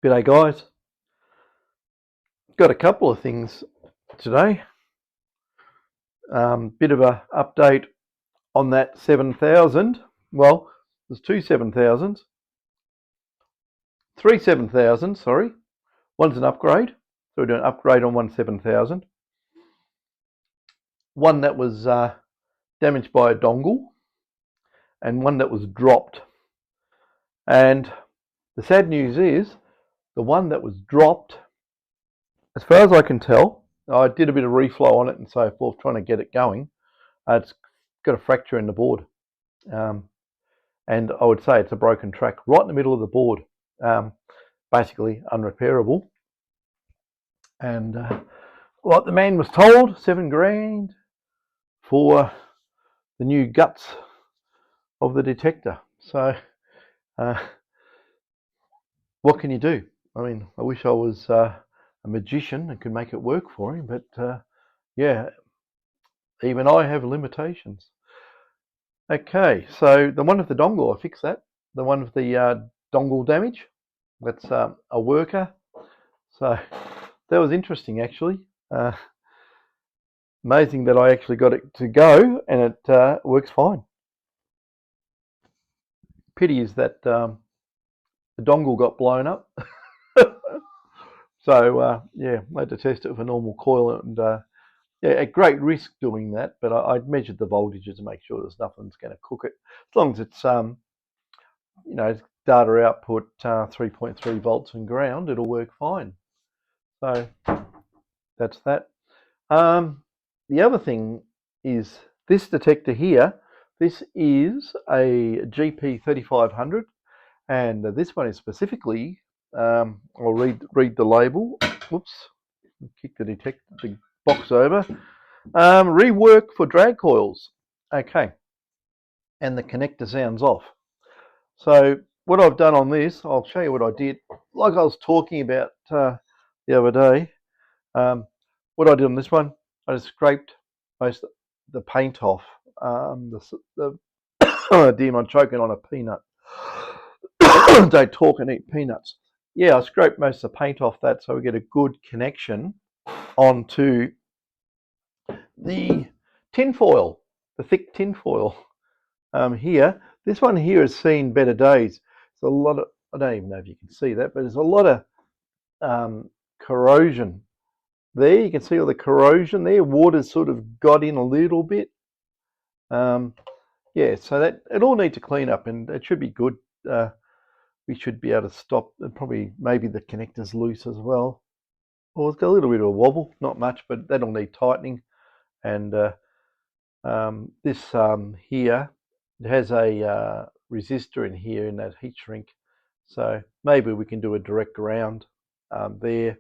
G'day guys, got a couple of things today. Bit of a update on that 7000. Well, there's two 7000s, three 7000s, sorry. One's an upgrade, so we're doing an upgrade on one 7000. One that was damaged by a dongle, and one that was dropped. And the sad news is, the one that was dropped, as far as I can tell, I did a bit of reflow on it and so forth, trying to get it going. It's got a fracture in the board, and I would say it's a broken track right in the middle of the board, basically unrepairable. And like the man was told, 7 grand for the new guts of the detector. So what can you do? I mean, I wish I was a magician and could make it work for him, but yeah, even I have limitations. Okay, so the one with the dongle, I fixed that. The one with the dongle damage, that's a worker. So that was interesting, actually. Amazing that I actually got it to go, and it works fine. Pity is that the dongle got blown up. So yeah, I had to test it with a normal coil, and yeah, at great risk doing that, but I measured the voltages to make sure there's nothing's going to cook it. As long as it's you know, data output 3.3 volts and ground, it'll work fine. So that's that. The other thing is this detector here. This is a GP 3500, and this one is specifically, I'll read the label. Whoops, kick the box over. Rework for drag coils. Okay, and the connector sounds off. So what I've done on this, I'll show you what I did. Like I was talking about the other day, what I did on this one, I just scraped most of the paint off. Oh dear, I'm choking on a peanut. Don't talk and eat peanuts. Yeah, I scraped most of the paint off that so we get a good connection onto the tinfoil, the thick tinfoil here. This one here has seen better days. It's a lot of, I don't even know if you can see that, but there's a lot of corrosion there. You can see all the corrosion there. Water's sort of got in a little bit. Yeah, so that it all needs to clean up, and it should be good. We should be able to stop, and probably maybe the connector's loose as well. Well, it's got a little bit of a wobble, not much, but that'll need tightening. And this here, it has a resistor in here in that heat shrink, so maybe we can do a direct ground there.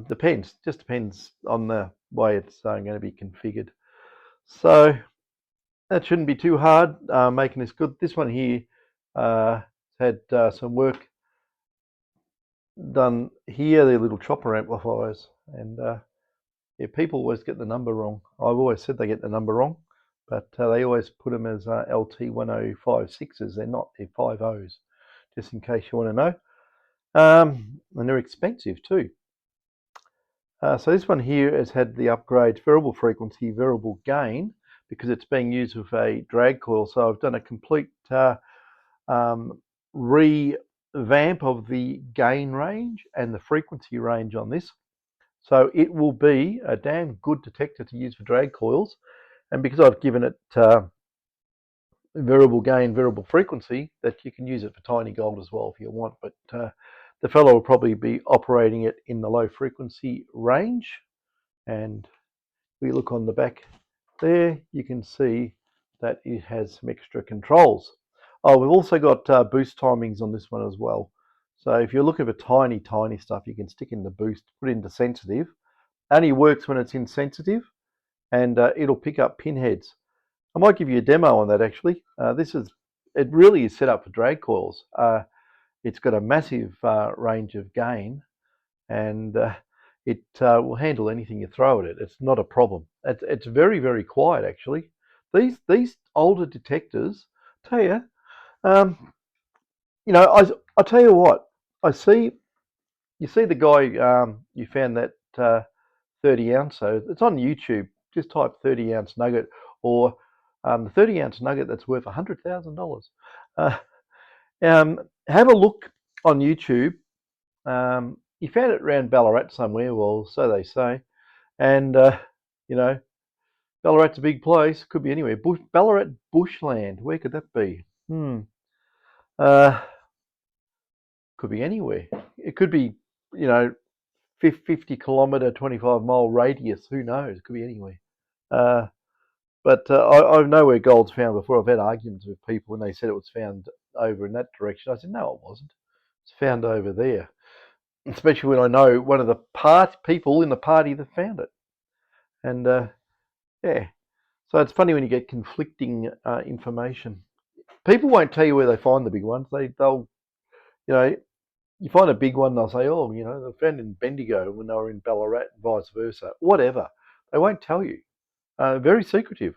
Depends, just depends on the way it's going to be configured. So that shouldn't be too hard making this good. This one here had some work done here. They're little chopper amplifiers, and yeah, people always get the number wrong. I've always said they get the number wrong, but they always put them as LT1056s. They're not, they're 50s, just in case you want to know. And they're expensive too. So this one here has had the upgrade variable frequency, variable gain, because it's being used with a drag coil. So I've done a complete revamp of the gain range and the frequency range on this. So it will be a damn good detector to use for drag coils. And because I've given it variable gain, variable frequency, that you can use it for tiny gold as well if you want. But the fellow will probably be operating it in the low frequency range. And we look on the back there, you can see that it has some extra controls. Oh, we've also got boost timings on this one as well. So if you're looking for tiny stuff, you can stick in the boost, put it into sensitive. Only works when it's in sensitive, and it'll pick up pinheads. I might give you a demo on that actually. It really is set up for drag coils. It's got a massive range of gain, and it will handle anything you throw at it. It's not a problem. It's very quiet actually. These older detectors, tell you, you know, I tell you what, I see you see the guy, you found that 30 ounce, so it's on YouTube. Just type 30-ounce nugget, or the 30-ounce nugget that's worth $100,000. Uh, have a look on YouTube. You found it around Ballarat somewhere, well, so they say. And, you know, Ballarat's a big place. Could be anywhere. Ballarat bushland. Where could that be? Uh, could be anywhere. It could be, you know, 50 kilometre, 25-mile radius. Who knows? It could be anywhere. But I know where gold's found before. I've had arguments with people when they said it was found over in that direction. I said, no, it wasn't. It's found over there. Especially when I know one of the people in the party that found it. And yeah, so it's funny when you get conflicting information. People won't tell you where they find the big ones. They'll, you know, you find a big one, they'll say, oh, you know, they found in Bendigo when they were in Ballarat, and vice versa. Whatever. They won't tell you. Very secretive.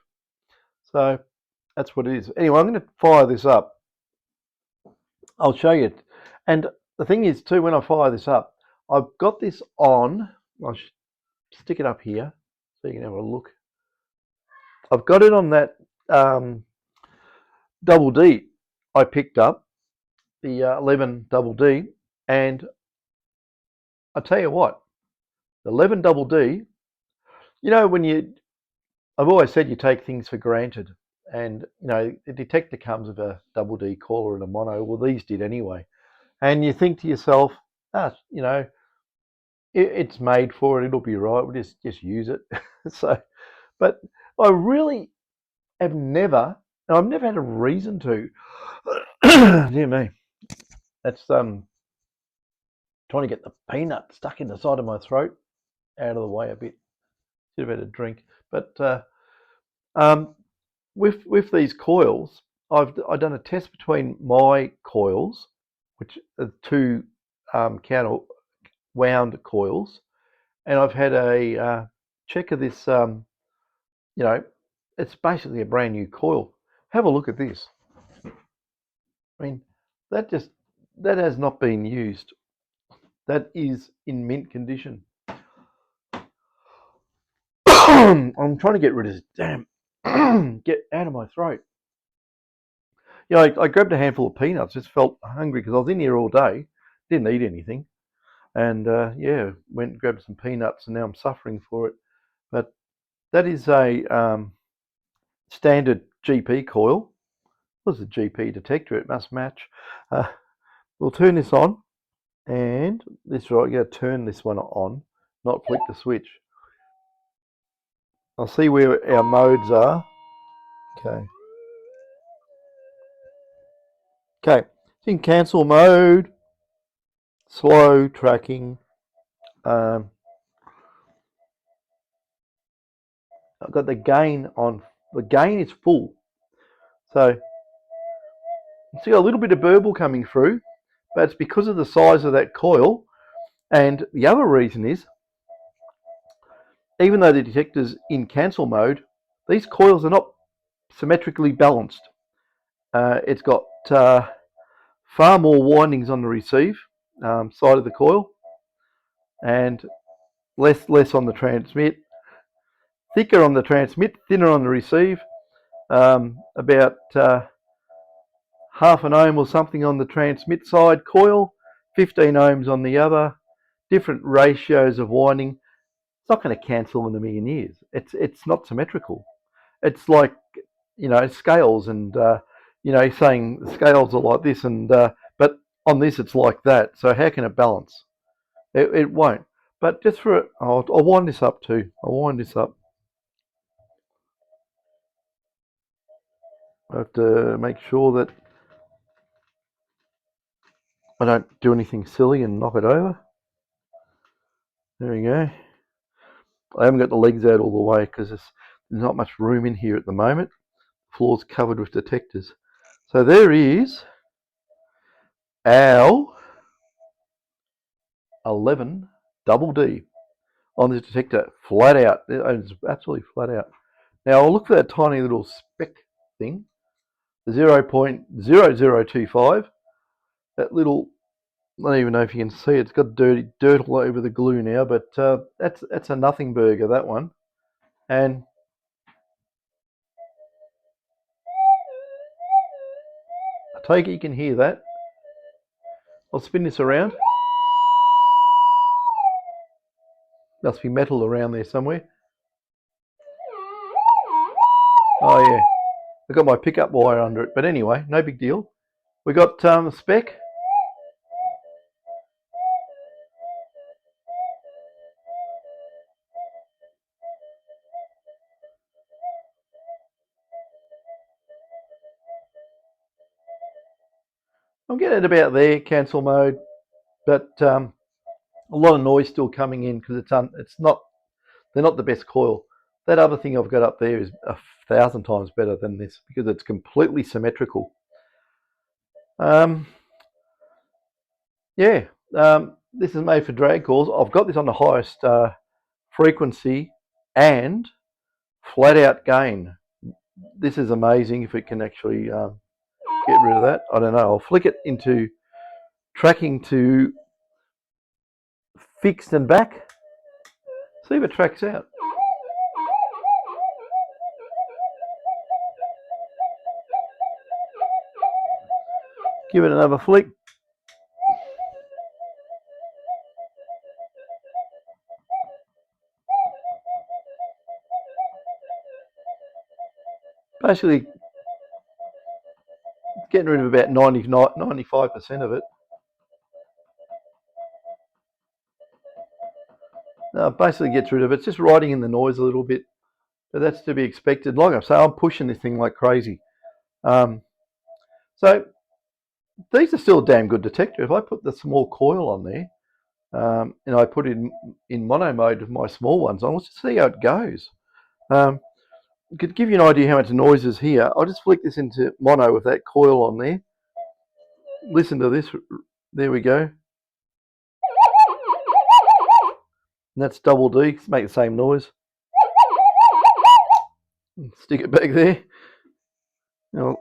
So that's what it is. Anyway, I'm going to fire this up. I'll show you it. And the thing is, too, when I fire this up, I've got this on. I'll stick it up here so you can have a look. I've got it on that double D I picked up, the 11 double D, and I tell you what, the 11 double D, you know, I've always said you take things for granted, and you know, the detector comes with a double D caller and a mono. Well, these did anyway, and you think to yourself, you know, it's made for it. It'll be right. We'll just use it. So, but I really have never, and I've never had a reason to. Dear me, that's trying to get the peanut stuck in the side of my throat out of the way a bit. Should have had a drink, but with these coils, I've done a test between my coils, which are two counter wound coils, and I've had a check of this. You know, it's basically a brand new coil. Have a look at this. I mean, that has not been used. That is in mint condition. I'm trying to get rid of this damn get out of my throat. You know, I grabbed a handful of peanuts, just felt hungry because I was in here all day, didn't eat anything, and yeah, went and grabbed some peanuts, and now I'm suffering for it. But that is a standard GP coil. What's a GP detector? It must match. We'll turn this on, and this right, you got to turn this one on, not flick the switch. I'll see where our modes are. Okay. Okay, it's in cancel mode, slow tracking. I've got the gain on. The gain is full. So you see a little bit of burble coming through, but it's because of the size of that coil. And the other reason is, even though the detector's in cancel mode, these coils are not symmetrically balanced. It's got far more windings on the receive side of the coil, and less on the transmit. Thicker on the transmit, thinner on the receive. About half an ohm or something on the transmit side coil, 15 ohms on the other. Different ratios of winding. It's not going to cancel in a million years. It's not symmetrical. It's like, you know, scales, and you know, saying the scales are like this, and but on this it's like that. So how can it balance? It won't. But just for I'll wind this up too. I'll wind this up. I have to make sure that I don't do anything silly and knock it over. There we go. I haven't got the legs out all the way because there's not much room in here at the moment. The floor's covered with detectors. So there is our 11 double D on this detector, flat out. It's absolutely flat out. Now I'll look for that tiny little speck thing, the 0.0025, that little I don't even know if you can see it. It's got dirty dirt all over the glue now, but that's a nothing burger, that one. And I take it you can hear that. I'll spin this around. Must be metal around there somewhere. Oh yeah, I've got my pickup wire under it, but anyway, no big deal. We got a spec. I'm getting it about there, cancel mode, but a lot of noise still coming in because they're not the best coil. That other thing I've got up there is 1,000 times better than this because it's completely symmetrical. Yeah, this is made for drag coils. I've got this on the highest frequency and flat out gain. This is amazing if it can actually get rid of that. I don't know. I'll flick it into tracking to fixed and back. See if it tracks out. Give it another flick. Basically getting rid of about 95% of it. Basically gets rid of it. It's just riding in the noise a little bit, but that's to be expected. Like I say, I'm pushing this thing like crazy. So these are still a damn good detector. If I put the small coil on there, and I put it in mono mode with my small ones on, let's just see how it goes. Could give you an idea how much noise is here. I'll just flick this into mono with that coil on there. Listen to this. There we go. And that's double D. Let's make the same noise. Stick it back there. Now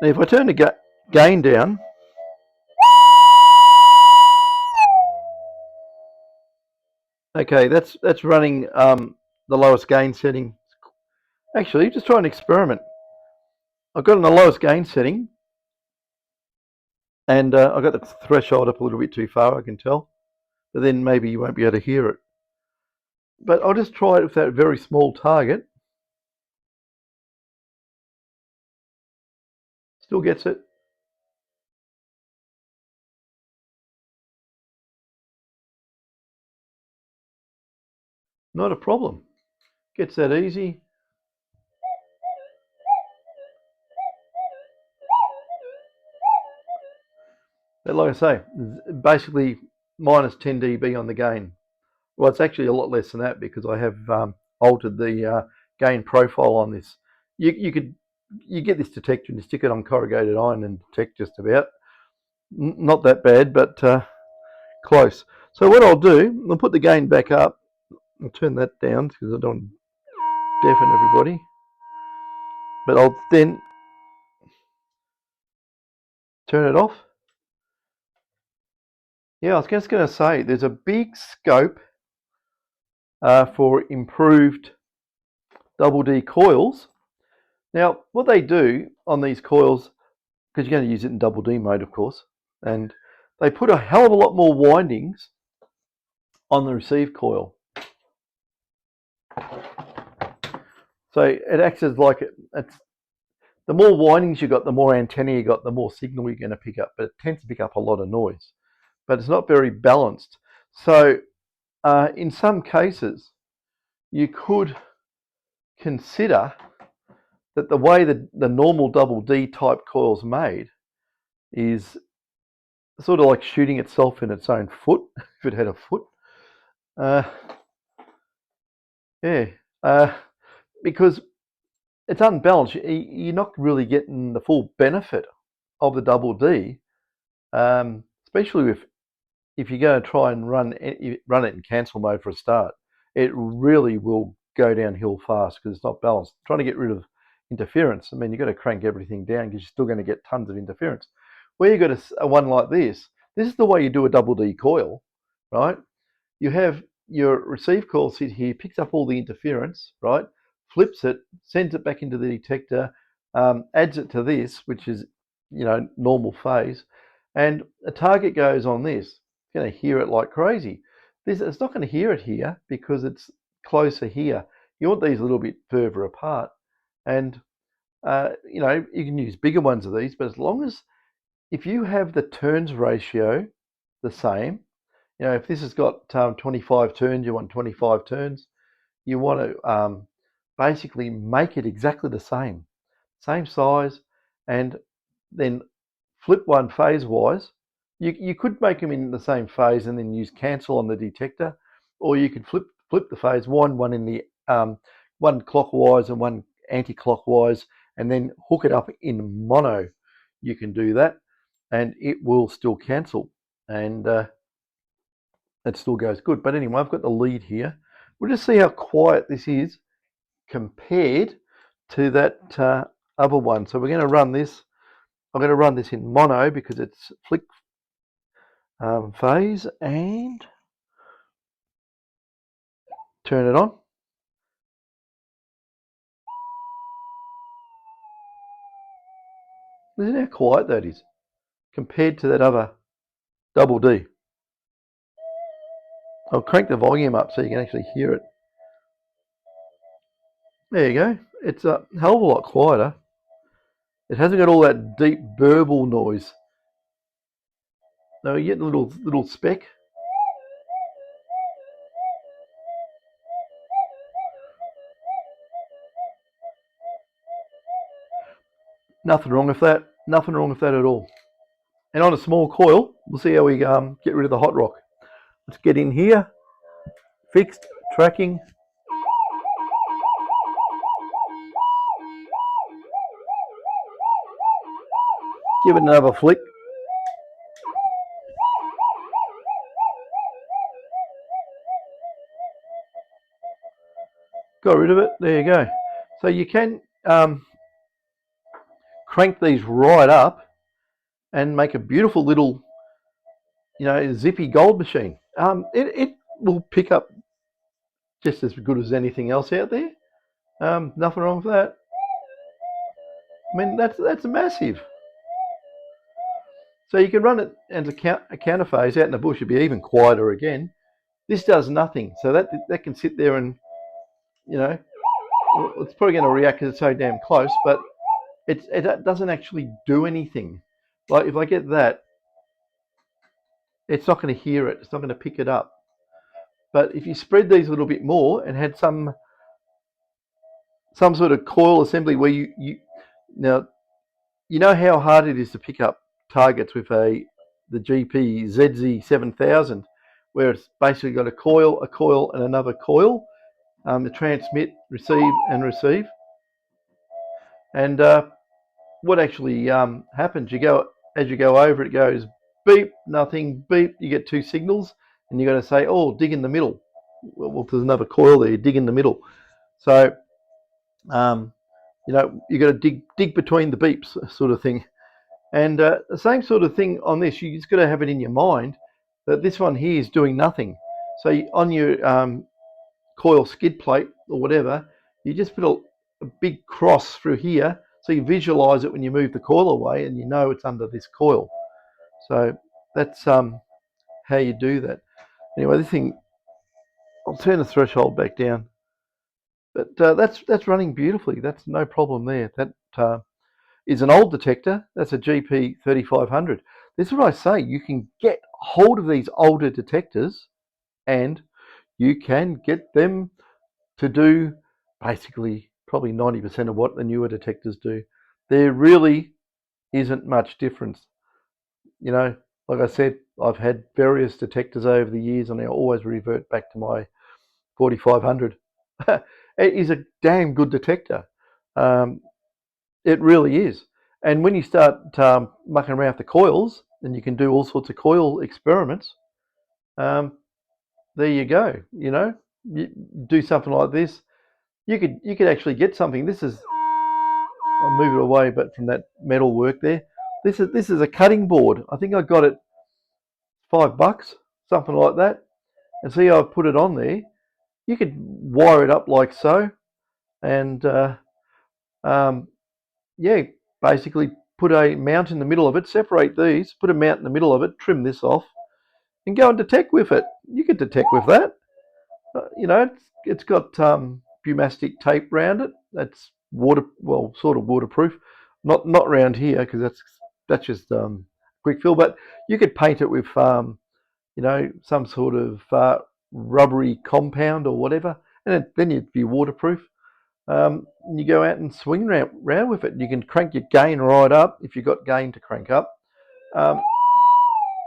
if I turn the gain down, okay, that's running the lowest gain setting. Actually, just try an experiment. I've got it on the lowest gain setting, and I've got the threshold up a little bit too far, I can tell. But then maybe you won't be able to hear it. But I'll just try it with that very small target. Still gets it. Not a problem. Gets that easy. But like I say, basically minus 10 dB on the gain. Well, it's actually a lot less than that because I have altered the gain profile on this. You get this detector and you stick it on corrugated iron and detect just about. Not that bad, but close. So what I'll do, I'll put the gain back up. I'll turn that down because I don't want to deafen everybody. But I'll then turn it off. Yeah, I was just going to say, there's a big scope for improved double D coils. Now, what they do on these coils, because you're going to use it in double D mode, of course, and they put a hell of a lot more windings on the receive coil. So it acts as like the more windings you got, the more antenna you got, the more signal you're going to pick up. But it tends to pick up a lot of noise. But it's not very balanced. So in some cases, you could consider that the way that the normal double D type coil's made is sort of like shooting itself in its own foot, if it had a foot. Because it's unbalanced. You're not really getting the full benefit of the double D, especially if you're going to try and run it in cancel mode for a start. It really will go downhill fast because it's not balanced. Trying to get rid of interference, I mean, you've got to crank everything down because you're still going to get tons of interference. Where you got a one like this is the way you do a double D coil, right? You have your receive coil sit here, picks up all the interference, right? Flips it, sends it back into the detector, adds it to this, which is, you know, normal phase, and a target goes on this. It's going to hear it like crazy. It's not going to hear it here because it's closer here. You want these a little bit further apart, and you know, you can use bigger ones of these, but as long as if you have the turns ratio the same, you know, if this has got 25 turns, you want 25 turns. You want to basically make it exactly the same size, and then flip one phase-wise. You could make them in the same phase and then use cancel on the detector, or you could flip the phase, one in the one clockwise and one anti-clockwise, and then hook it up in mono. You can do that, and it will still cancel, and it still goes good. But anyway, I've got the lead here. We'll just see how quiet this is compared to that other one. So we're going to run this. I'm going to run this in mono because it's flick phase, and turn it on. Listen how quiet that is compared to that other double D. I'll crank the volume up so you can actually hear it. There you go. It's a hell of a lot quieter. It hasn't got all that deep burble noise. No, you get a little speck. Nothing wrong with that. Nothing wrong with that at all. And on a small coil, we'll see how we get rid of the hot rock. Let's get in here. Fixed, tracking. Give it another flick. Got rid of it. There you go. So you can crank these right up and make a beautiful little, you know, zippy gold machine. It will pick up just as good as anything else out there. Nothing wrong with that. I mean, that's massive. So you can run it as a counter phase out in the bush. It'd be even quieter again. This does nothing, so that can sit there and, you know, it's probably going to react because it's so damn close, but it doesn't actually do anything. Like if I get that, it's not going to hear it. It's not going to pick it up. But if you spread these a little bit more and had some sort of coil assembly where you now, you know how hard it is to pick up targets with the GP ZZ7000, where it's basically got a coil, and another coil to transmit, receive, and receive. And what actually happens? As you go over, it goes beep, nothing, beep. You get two signals, and you got to say, "Oh, dig in the middle." Well, there's another coil there. You dig in the middle. So, you know, you got to dig between the beeps, sort of thing. And the same sort of thing on this. You just got to have it in your mind that this one here is doing nothing. So on your coil skid plate or whatever, you just put a big cross through here, so you visualize it when you move the coil away, and you know it's under this coil. So that's how you do that. Anyway, this thing, I'll turn the threshold back down, but that's running beautifully. That's no problem there. That is an old detector. That's a GP 3500. This is what I say. You can get hold of these older detectors, and you can get them to do basically probably 90% of what the newer detectors do. There really isn't much difference. You know, like I said, I've had various detectors over the years, and I always revert back to my 4500. It is a damn good detector. It really is. And when you start mucking around with the coils, then you can do all sorts of coil experiments. There you go. You know, you do something like this. You could actually get something. This is, I'll move it away, but from that metal work there, This is a cutting board. I think I got it $5, something like that. And see, I've put it on there. You could wire it up like so, and yeah, basically put a mount in the middle of it. Separate these, put a mount in the middle of it, trim this off, and go and detect with it. You could detect with that. You know, it's got pneumatic tape around it. That's sort of waterproof. Not around here because that's just quick fill. But you could paint it with you know, some sort of rubbery compound or whatever, and then you'd be waterproof. You go out and swing round with it. You can crank your gain right up if you've got gain to crank up. Um,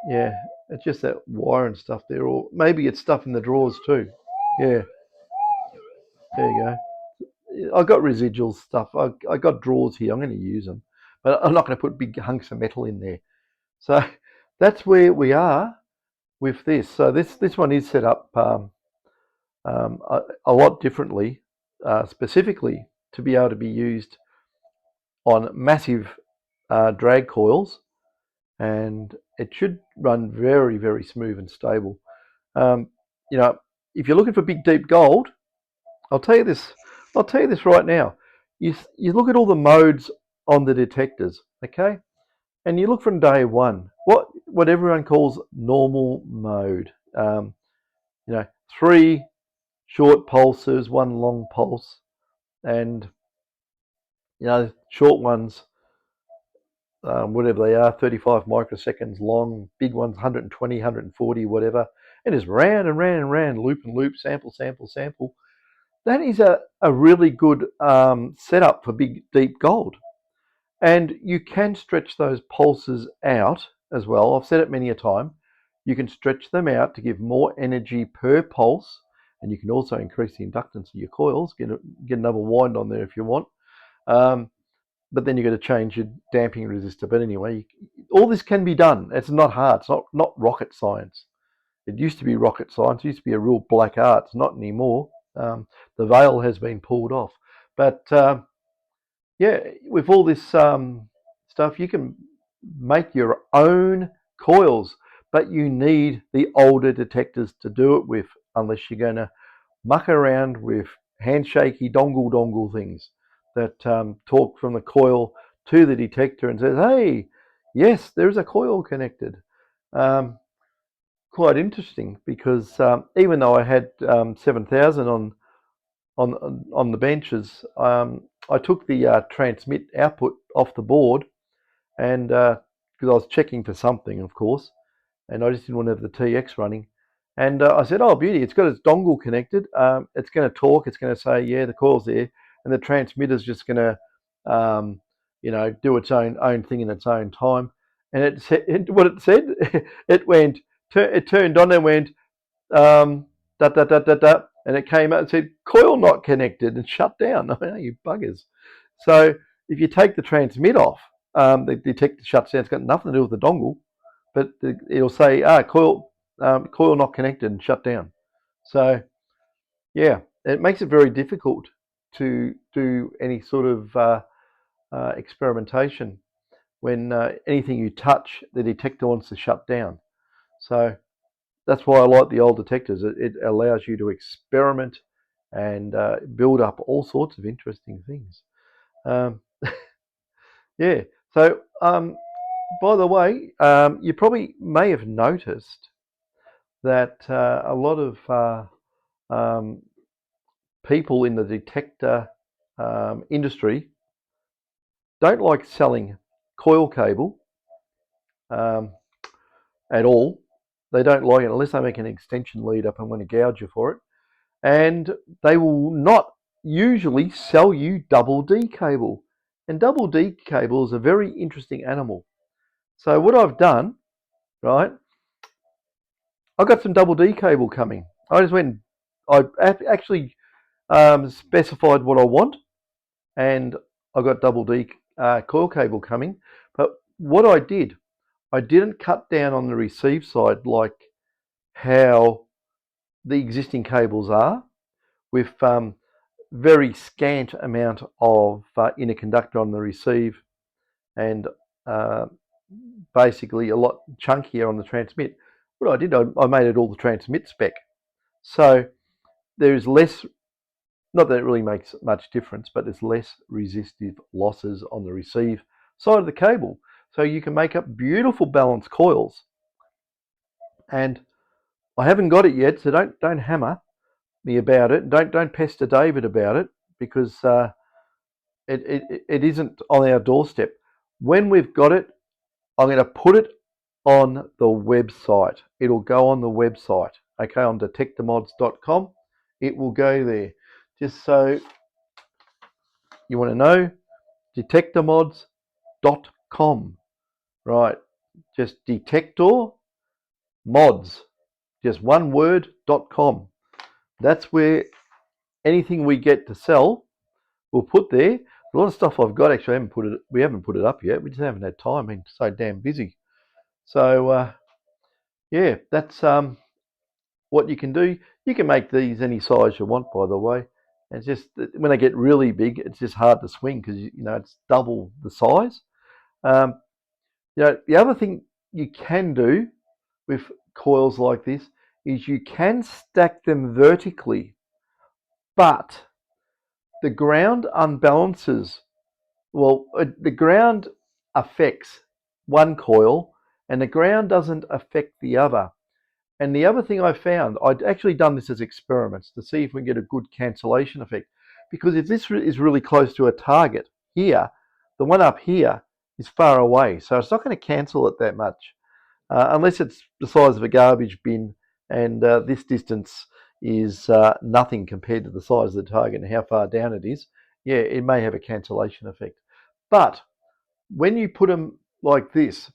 yeah, it's just that wire and stuff there, or maybe it's stuff in the drawers too. Yeah, there you go. I got residual stuff. I got drawers here. I'm going to use them, but I'm not going to put big hunks of metal in there. So that's where we are with this. So this one is set up a lot differently, specifically to be able to be used on massive drag coils, and it should run very, very smooth and stable. You know, if you're looking for big deep gold, I'll tell you this. I'll tell you this right now. You look at all the modes on the detectors, okay, and you look from day one. What everyone calls normal mode. You know, 3 short pulses, 1 long pulse, and you know, short ones, whatever they are, 35 microseconds long, big ones 120, 140, whatever, and just round and round and round, loop and loop, sample, sample, sample. That is a really good setup for big, deep gold. And you can stretch those pulses out as well. I've said it many a time. You can stretch them out to give more energy per pulse, and you can also increase the inductance of your coils, get another wind on there if you want. But then you've got to change your damping resistor. But anyway, all this can be done. It's not hard. It's not rocket science. It used to be rocket science. It used to be a real black art. It's not anymore. The veil has been pulled off. But yeah, with all this stuff, you can make your own coils, but you need the older detectors to do it with, unless you're going to muck around with handshaky dongle things that talk from the coil to the detector and says, hey, yes, there's a coil connected. Quite interesting, because even though I had 7,000 on the benches, I took the transmit output off the board, and because I was checking for something, of course, and I just didn't want to have the TX running. And I said, oh, beauty, it's got its dongle connected. It's going to talk. It's going to say, yeah, the coil's there. And the transmitter's just going to, you know, do its own thing in its own time. And it said, what it said, it turned on and went, da, da, da, da, da, and it came out and said, coil not connected, and shut down. I mean, you buggers. So if you take the transmit off, the detector shuts down. It's got nothing to do with the dongle, but it'll say, coil not connected, and shut down. So yeah, it makes it very difficult to do any sort of experimentation when anything you touch, the detector wants to shut down. So that's why I like the old detectors. It allows you to experiment and build up all sorts of interesting things. Um, yeah. So by the way, you probably may have noticed that a lot of people in the detector industry don't like selling coil cable um, at all. They don't like it unless they make an extension lead up and want to gouge you for it. And they will not usually sell you double D cable. And double D cable is a very interesting animal. So what I've done, right, I've got some double D cable coming. I just went, I actually specified what I want, and I got double D coil cable coming. But what I didn't cut down on the receive side like how the existing cables are, with very scant amount of inner conductor on the receive, and basically a lot chunkier on the transmit. What I did, I made it all the transmit spec. So there's less, not that it really makes much difference, but there's less resistive losses on the receive side of the cable. So you can make up beautiful balanced coils. And I haven't got it yet, so don't hammer me about it. Don't pester David about it, because it isn't on our doorstep. When we've got it, I'm going to put it on the website. It'll go on the website, okay, on detectormods.com. It will go there. Just so you want to know, detectormods.com, right? Just detector mods, just one word.com. That's where anything we get to sell, we'll put there. A lot of stuff I've got, actually, we haven't put it up yet. We just haven't had time. I've been so damn busy. So yeah, that's what you can do. You can make these any size you want, by the way. It's just when they get really big, it's just hard to swing because you know it's double the size. You know, the other thing you can do with coils like this is you can stack them vertically, but the ground unbalances. Well, the ground affects one coil and the ground doesn't affect the other. And the other thing I found, I'd actually done this as experiments to see if we can get a good cancellation effect. Because if this is really close to a target here, the one up here is far away. So it's not going to cancel it that much. Unless it's the size of a garbage bin and this distance is nothing compared to the size of the target and how far down it is. Yeah, it may have a cancellation effect. But when you put them like this,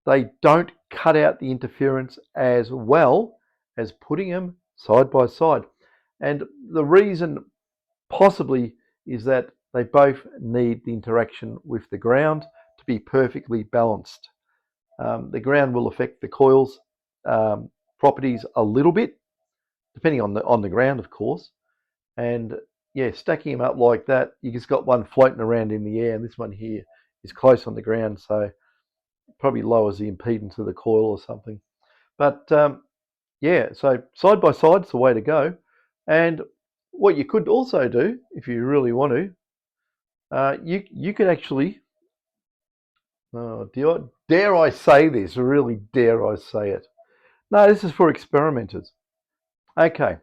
they don't cut out the interference as well as putting them side by side. And the reason possibly is that they both need the interaction with the ground to be perfectly balanced. The ground will affect the coils properties a little bit, depending on the ground, of course. And yeah, stacking them up like that, you just got one floating around in the air, and this one here is close on the ground, so it probably lowers the impedance of the coil or something. But yeah, so side by side is the way to go. And what you could also do, if you really want to, you could actually, dare I say this? Really, dare I say it? No, this is for experimenters. Okay,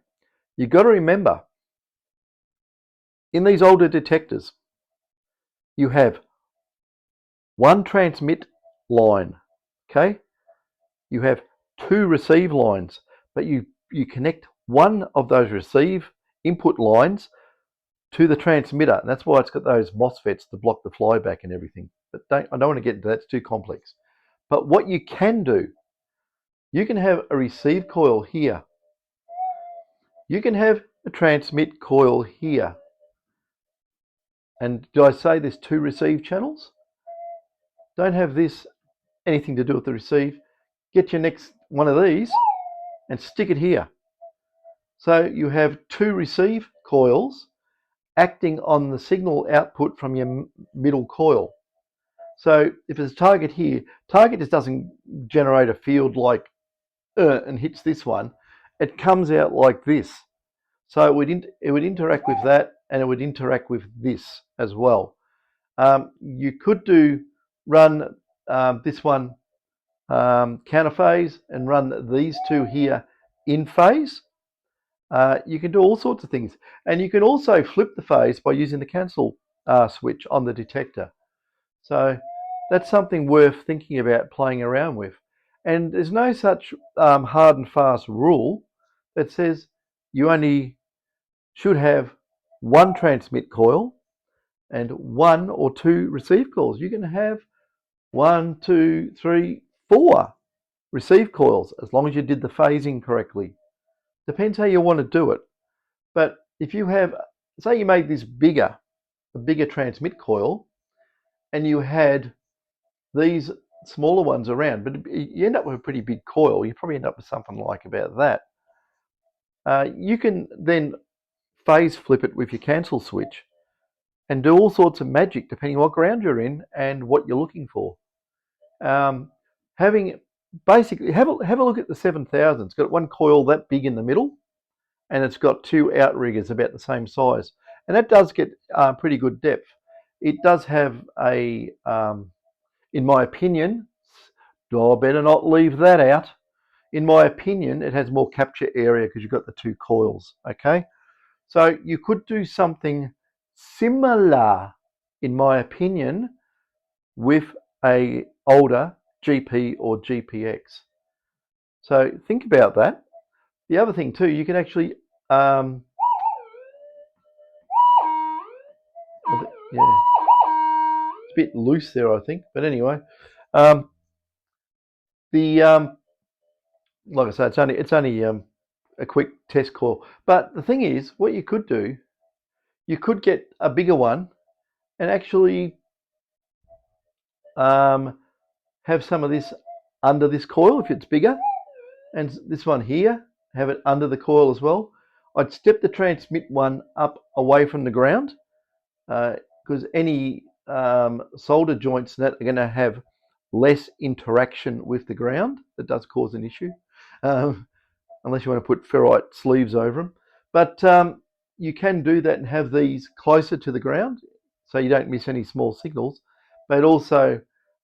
you've got to remember, in these older detectors, you have one transmit line, okay? You have two receive lines, but you connect one of those receive input lines to the transmitter, and that's why it's got those MOSFETs to block the flyback and everything. But I don't want to get into that, it's too complex. But what you can do, you can have a receive coil here. You can have a transmit coil here. And did I say there's two receive channels? Don't have this anything to do with the receive. Get your next one of these and stick it here. So you have two receive coils acting on the signal output from your middle coil. So if there's a target here, target just doesn't generate a field like and hits this one. It comes out like this. So it would interact with that, and it would interact with this as well. You could run this one counter phase and run these two here in phase. You can do all sorts of things, and you can also flip the phase by using the cancel switch on the detector. So that's something worth thinking about playing around with. And there's no such hard and fast rule that says you only should have one transmit coil and one or two receive coils. You can have 1, 2, 3, 4 receive coils as long as you did the phasing correctly. Depends how you want to do it. But if you have, say you made this a bigger transmit coil, and you had these smaller ones around, but you end up with a pretty big coil. You probably end up with something like about that. You can then phase flip it with your cancel switch and do all sorts of magic depending on what ground you're in and what you're looking for. Having basically have a look at the 7000. It's got one coil that big in the middle, and it's got two outriggers about the same size, and that does get pretty good depth. It does have a, in my opinion, I better not leave that out. In my opinion, it has more capture area because you've got the two coils. Okay, so you could do something similar, in my opinion, with a older GP or GPX. So think about that. The other thing too, you can actually, yeah, it's a bit loose there, I think. But anyway, the like I say, it's only a quick test coil. But the thing is, what you could do, you could get a bigger one and actually have some of this under this coil if it's bigger, and this one here, have it under the coil as well. I'd step the transmit one up away from the ground because any solder joints that are going to have less interaction with the ground. That does cause an issue, unless you want to put ferrite sleeves over them. But you can do that and have these closer to the ground so you don't miss any small signals. But also,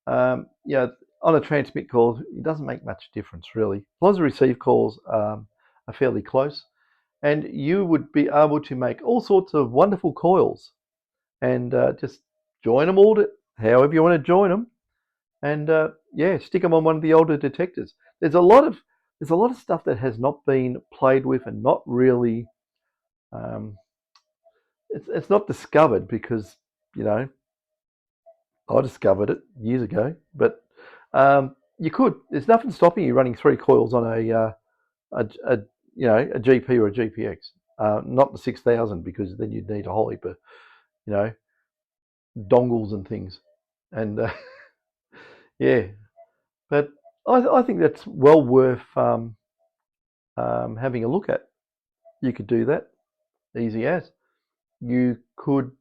you know, on a transmit call, it doesn't make much difference really. As long as the receive calls are fairly close, and you would be able to make all sorts of wonderful coils and just join them all to however you want to join them, and yeah, stick them on one of the older detectors. There's a lot of stuff that has not been played with and not really it's not discovered because, you know, I discovered it years ago, but you could. There's nothing stopping you running 3 coils on a you know, a GP or a GPX. Not the 6000 because then you'd need a whole heap of, you know, dongles and things, and yeah. But I think that's well worth having a look at. You could do that easy as. You could.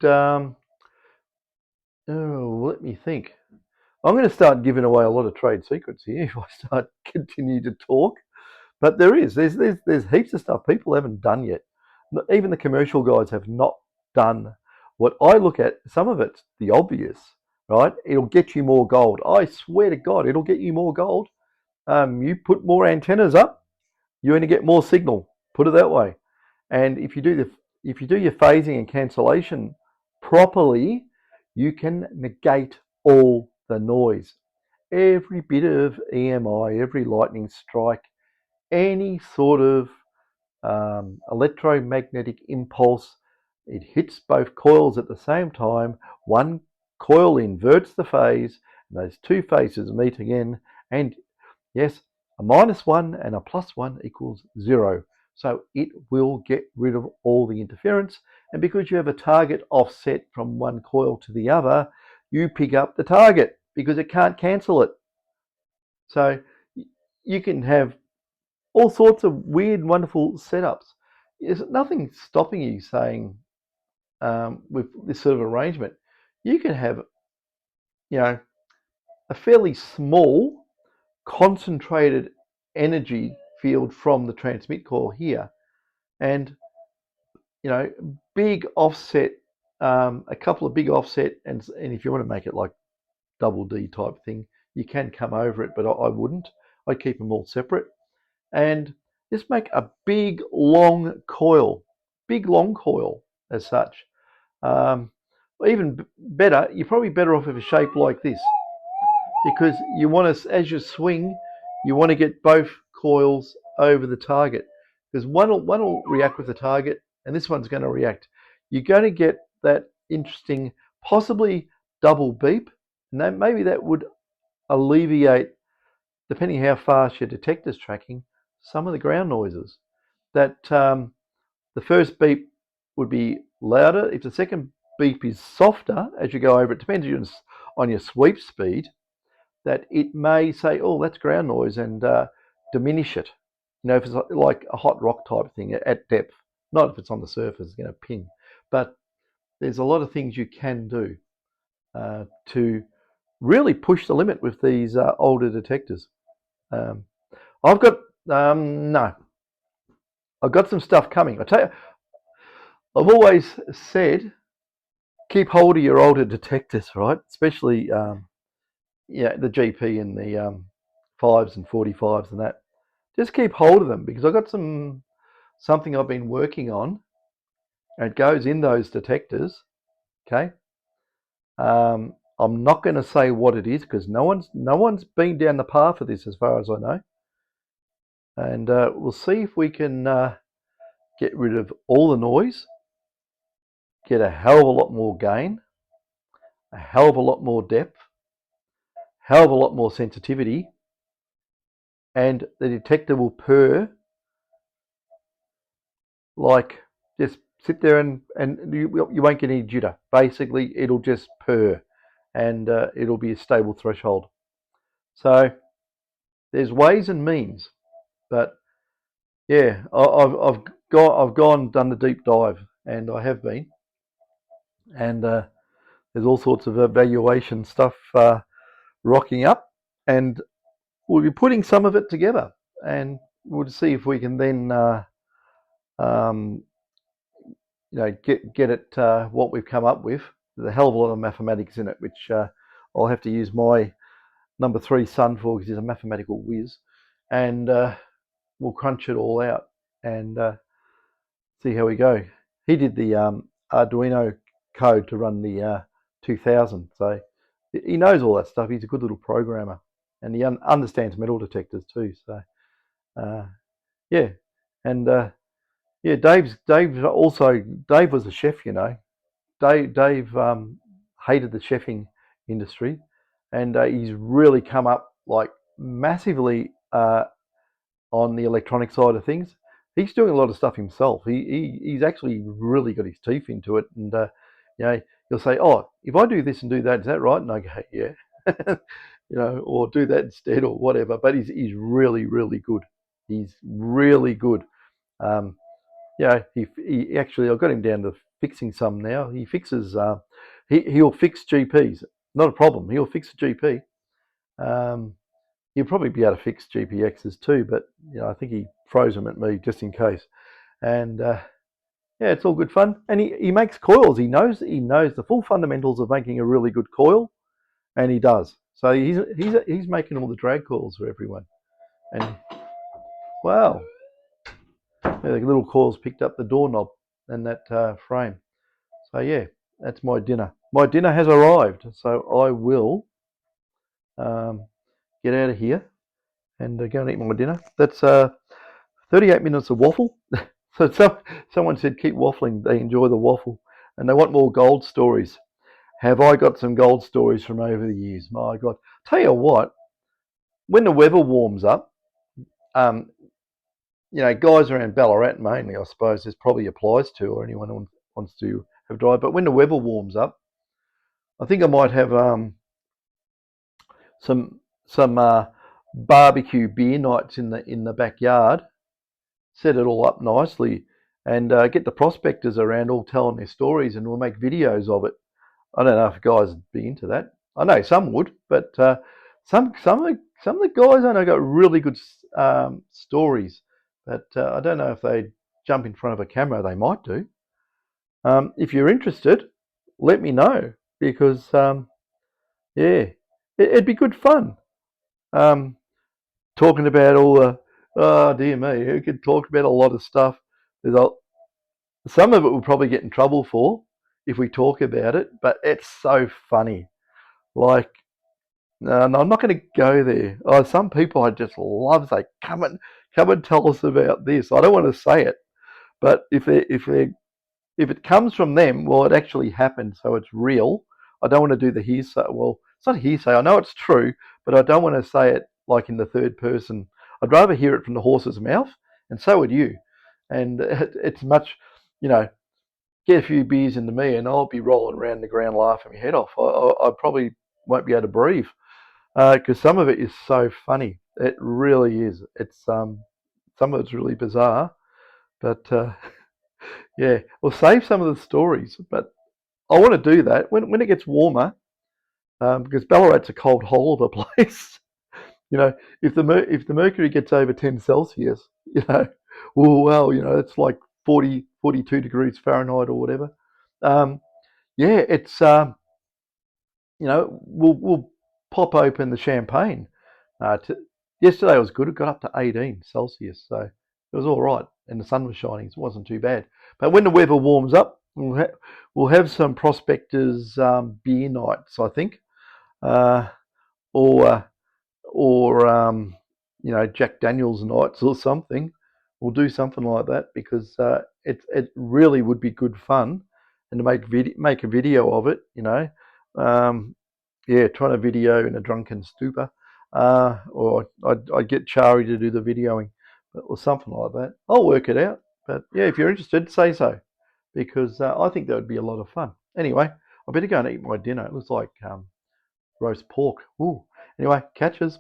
Oh, let me think. I'm going to start giving away a lot of trade secrets here if I start continue to talk. But there's heaps of stuff people haven't done yet. Even the commercial guys have not done what I look at. Some of it's the obvious, right? It'll get you more gold. I swear to God, it'll get you more gold. You put more antennas up, you're going to get more signal. Put it that way. And if you do your phasing and cancellation properly, you can negate all the noise. Every bit of EMI, every lightning strike, any sort of electromagnetic impulse, it hits both coils at the same time. One coil inverts the phase, and those two phases meet again. And yes, a -1 and a +1 equals 0. So it will get rid of all the interference. And because you have a target offset from one coil to the other, you pick up the target because it can't cancel it. So you can have all sorts of weird, wonderful setups. There's nothing stopping you saying with this sort of arrangement, you can have, you know, a fairly small concentrated energy field from the transmit coil here, and, you know, big offset, a couple of big offset, and if you want to make it like double D type thing, you can come over it, but I wouldn't. I'd keep them all separate, and just make a big long coil as such. Even better, you're probably better off with a shape like this, because you want to, as you swing, you want to get both coils over the target, because one will react with the target and this one's going to react. You're going to get that interesting, possibly double beep, and maybe that would alleviate, depending how fast your detector's tracking, some of the ground noises. That the first beep would be louder. If the second beep is softer as you go over, it depends on your sweep speed, that it may say, oh, that's ground noise, and diminish it. You know, if it's like a hot rock type thing at depth, not if it's on the surface, it's going to ping. But there's a lot of things you can do to really push the limit with these older detectors. I've got no, I've got some stuff coming. I tell you, I've always said keep hold of your older detectors, right? Especially the GP and the 5s and 45s and that. Just keep hold of them because I've got something I've been working on, and it goes in those detectors. Okay. I'm not going to say what it is because no one's been down the path of this as far as I know, and we'll see if we can get rid of all the noise, get a hell of a lot more gain, a hell of a lot more depth, hell of a lot more sensitivity, and the detector will purr like just sit there and you won't get any jitter. Basically, it'll just purr, and it'll be a stable threshold. So there's ways and means, but yeah, I've gone done the deep dive, and I have been, and there's all sorts of evaluation stuff rocking up, and we'll be putting some of it together, and we'll see if we can then um, get it what we've come up with. There's a hell of a lot of mathematics in it, which I'll have to use my number 3 son for because he's a mathematical whiz, and we'll crunch it all out and see how we go. He did the Arduino code to run the 2000, so he knows all that stuff. He's a good little programmer, and he understands metal detectors too. So yeah, and yeah, Dave also. Dave was a chef, you know. Dave hated the chefing industry, and he's really come up like massively on the electronic side of things. He's doing a lot of stuff himself. He's actually really got his teeth into it, and he'll say, "Oh, if I do this and do that, is that right?" And I go, "Yeah," or do that instead, or whatever. But he's really really good. He's really good. Um, he actually, I've got him down to fixing some now. He fixes. He'll fix GPs. Not a problem. He'll fix a GP. He'll probably be able to fix GPXs too, but I think he throws them at me just in case. And it's all good fun. And he makes coils. He knows the full fundamentals of making a really good coil, and he does. So he's making all the drag coils for everyone. And wow, the little coils picked up the doorknob and that frame. So yeah, that's my dinner. My dinner has arrived, so I will get out of here and go and eat my dinner. That's 38 minutes of waffle. So someone said keep waffling. They enjoy the waffle, and they want more gold stories. Have I got some gold stories from over the years? My God, tell you what, when the weather warms up, um, guys around Ballarat mainly, I suppose this probably applies to, or anyone who wants to have drive. But when the weather warms up, I think I might have some barbecue beer nights in the backyard. Set it all up nicely, and get the prospectors around all telling their stories, and we'll make videos of it. I don't know if guys would be into that. I know some would, but some of the guys I know got really good stories. But I don't know if they'd jump in front of a camera. They might do. If you're interested, let me know because yeah, it'd be good fun. Talking about all the oh dear me, who could talk about a lot of stuff. Some of it we'll probably get in trouble for if we talk about it, but it's so funny. Like, no, I'm not going to go there. Oh, some people I just love say, come and tell us about this. I don't want to say it, but if it comes from them, well, it actually happened, so it's real. I don't want to do the hearsay. Well, it's not hearsay. I know it's true, but I don't want to say it like in the third person. I'd rather hear it from the horse's mouth, and so would you. And it's much, get a few beers into me, and I'll be rolling around the ground laughing my head off. I probably won't be able to breathe because some of it is so funny. It really is. It's some of it's really bizarre, but. Yeah, we'll save some of the stories, but I want to do that when it gets warmer. because Ballarat's a cold hole of a place. You know, if the mercury gets over 10 Celsius, well, it's like 40, 42 degrees Fahrenheit or whatever. Yeah, it's we'll pop open the champagne. Yesterday was good. It got up to 18 Celsius, so it was all right, and the sun was shining, so it wasn't too bad. But when the weather warms up, we'll have some prospectors beer nights, I think, uh, or Jack Daniels nights or something. We'll do something like that because it really would be good fun, and to make a video of it. Yeah, trying to video in a drunken stupor, or I'd get Chari to do the videoing, or something like that. I'll work it out. But yeah, if you're interested, say so, because I think that would be a lot of fun. Anyway, I better go and eat my dinner. It looks like roast pork. Ooh. Anyway, catch us.